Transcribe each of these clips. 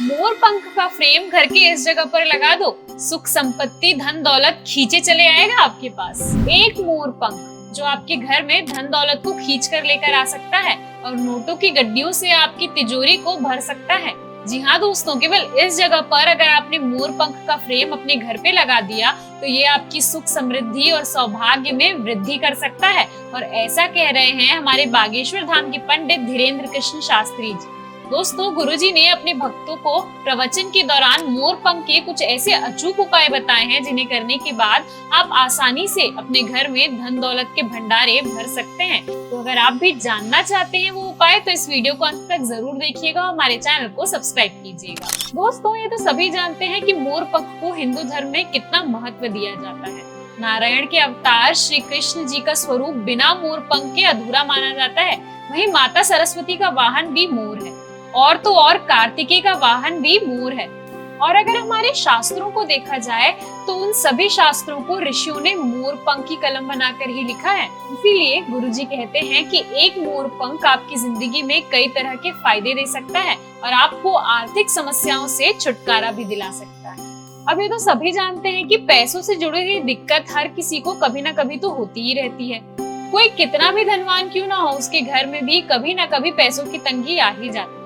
मोर पंख का फ्रेम घर के इस जगह पर लगा दो, सुख संपत्ति धन दौलत खींचे चले आएगा आपके पास। एक मोर पंख जो आपके घर में धन दौलत को खींच कर लेकर आ सकता है और नोटों की गड्डियों से आपकी तिजोरी को भर सकता है। जी हाँ दोस्तों, केवल इस जगह पर अगर आपने मोर पंख का फ्रेम अपने घर पे लगा दिया तो ये आपकी सुख समृद्धि और सौभाग्य में वृद्धि कर सकता है। और ऐसा कह रहे हैं हमारे बागेश्वर धाम के पंडित धीरेन्द्र कृष्ण शास्त्री जी। दोस्तों, गुरुजी ने अपने भक्तों को प्रवचन के दौरान मोर पंख के कुछ ऐसे अचूक उपाय बताए हैं जिन्हें करने के बाद आप आसानी से अपने घर में धन दौलत के भंडारे भर सकते हैं। तो अगर आप भी जानना चाहते हैं वो उपाय तो इस वीडियो को अंत तक जरूर देखिएगा, हमारे चैनल को सब्सक्राइब कीजिएगा। दोस्तों, ये तो सभी जानते हैं कि मोर पंख को हिंदू धर्म में कितना महत्व दिया जाता है। नारायण के अवतार श्री कृष्ण जी का स्वरूप बिना मोर पंख के अधूरा माना जाता है। वहीं माता सरस्वती का वाहन भी मोर है और तो और कार्तिकेय का वाहन भी मोर है। और अगर हमारे शास्त्रों को देखा जाए तो उन सभी शास्त्रों को ऋषियों ने मोर पंख की कलम बनाकर ही लिखा है। इसीलिए गुरुजी कहते हैं कि एक मोर पंख आपकी जिंदगी में कई तरह के फायदे दे सकता है और आपको आर्थिक समस्याओं से छुटकारा भी दिला सकता है। अब ये तो सभी जानते हैं कि पैसों से जुड़ी हुई दिक्कत हर किसी को कभी ना कभी तो होती ही रहती है। कोई कितना भी धनवान क्यों ना हो, उसके घर में भी कभी ना कभी पैसों की तंगी आ ही जाती है।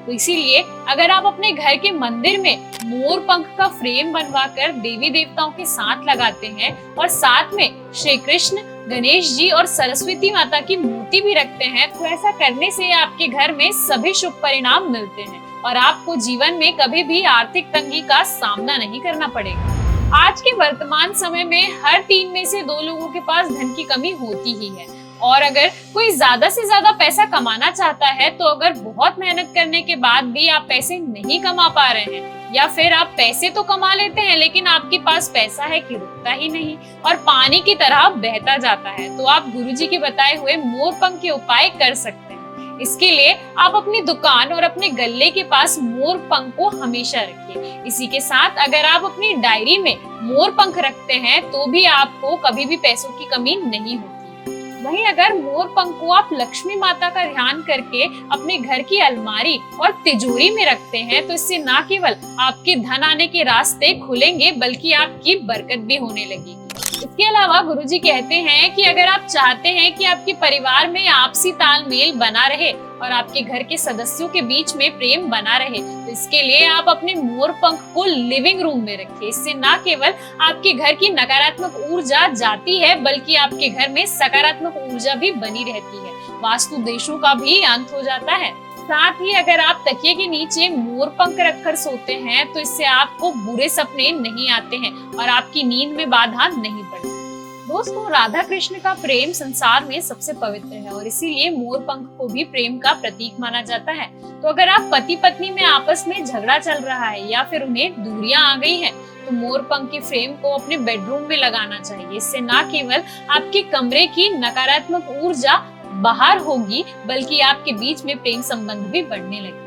तो इसीलिए अगर आप अपने घर के मंदिर में मोर पंख का फ्रेम बनवाकर देवी देवताओं के साथ लगाते हैं और साथ में श्री कृष्ण, गणेश जी और सरस्वती माता की मूर्ति भी रखते हैं तो ऐसा करने से आपके घर में सभी शुभ परिणाम मिलते हैं और आपको जीवन में कभी भी आर्थिक तंगी का सामना नहीं करना पड़ेगा। आज के वर्तमान समय में हर 3 में से 2 लोगों के पास धन की कमी होती ही है। और अगर कोई ज्यादा से ज्यादा पैसा कमाना चाहता है तो अगर बहुत मेहनत करने के बाद भी आप पैसे नहीं कमा पा रहे हैं या फिर आप पैसे तो कमा लेते हैं लेकिन आपके पास पैसा है कि रुकता ही नहीं और पानी की तरह बहता जाता है, तो आप गुरुजी के बताए हुए मोर पंख के उपाय कर सकते हैं। इसके लिए आप अपनी दुकान और अपने गल्ले के पास मोर पंख को हमेशा रखिए। इसी के साथ अगर आप अपनी डायरी में मोर पंख रखते हैं तो भी आपको कभी भी पैसों की कमी नहीं होती। वहीं अगर मोर पंख को आप लक्ष्मी माता का ध्यान करके अपने घर की अलमारी और तिजोरी में रखते हैं तो इससे न केवल आपके धन आने के रास्ते खुलेंगे बल्कि आपकी बरकत भी होने लगेगी। इसके अलावा गुरुजी कहते हैं कि अगर आप चाहते हैं कि आपके परिवार में आपसी तालमेल बना रहे और आपके घर के सदस्यों के बीच में प्रेम बना रहे तो इसके लिए आप अपने मोर पंख को लिविंग रूम में रखिए। इससे न केवल आपके घर की नकारात्मक ऊर्जा जाती है बल्कि आपके घर में सकारात्मक ऊर्जा भी बनी रहती है, वास्तु दोषों का भी अंत हो जाता है। साथ ही अगर आप तकिए के नीचे मोर पंख रखकर सोते हैं तो इससे आपको बुरे सपने नहीं आते हैं और आपकी नींद में बाधा नहीं पड़ती। दोस्तों, राधा कृष्ण का प्रेम संसार में सबसे पवित्र है और इसीलिए मोर पंख को भी प्रेम का प्रतीक माना जाता है। तो अगर आप पति पत्नी में आपस में झगड़ा चल रहा है या फिर उन्हें दूरियां आ गई हैं, तो मोर पंख के फ्रेम को अपने बेडरूम में लगाना चाहिए। इससे न केवल आपके कमरे की नकारात्मक ऊर्जा बाहर होगी बल्कि आपके बीच में प्रेम संबंध भी बढ़ने लगेगा।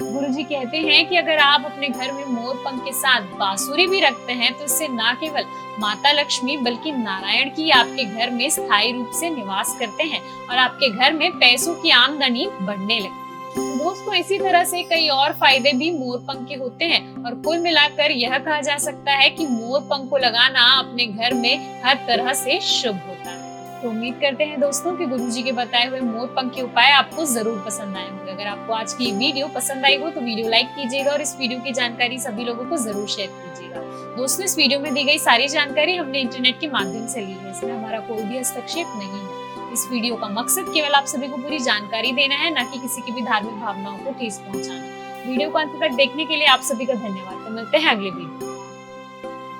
गुरुजी कहते हैं कि अगर आप अपने घर में मोर पंख के साथ बांसुरी भी रखते हैं तो इससे न केवल माता लक्ष्मी बल्कि नारायण की आपके घर में स्थायी रूप से निवास करते हैं और आपके घर में पैसों की आमदनी बढ़ने लगती है। दोस्तों, इसी तरह से कई और फायदे भी मोर पंख के होते हैं और कुल मिलाकर यह कहा जा सकता है कि मोर पंख को लगाना अपने घर में हर तरह से शुभ होता है। तो उम्मीद करते हैं दोस्तों कि गुरुजी के बताए हुए मोर पंख के उपाय आपको जरूर पसंद आए होंगे। अगर आपको आज की वीडियो पसंद आई हो तो वीडियो लाइक कीजिएगा और इस वीडियो की जानकारी सभी लोगों को जरूर शेयर कीजिएगा। दोस्तों, इस वीडियो में दी गई सारी जानकारी हमने इंटरनेट के माध्यम से ली है, इसमें हमारा कोई भी हस्तक्षेप नहीं है। इस वीडियो का मकसद केवल आप सभी को पूरी जानकारी देना है, न कि किसी की भी धार्मिक भावनाओं को ठेस पहुंचाना। वीडियो को अंत तक देखने के लिए आप सभी का धन्यवाद। तो मिलते हैं अगले वीडियो।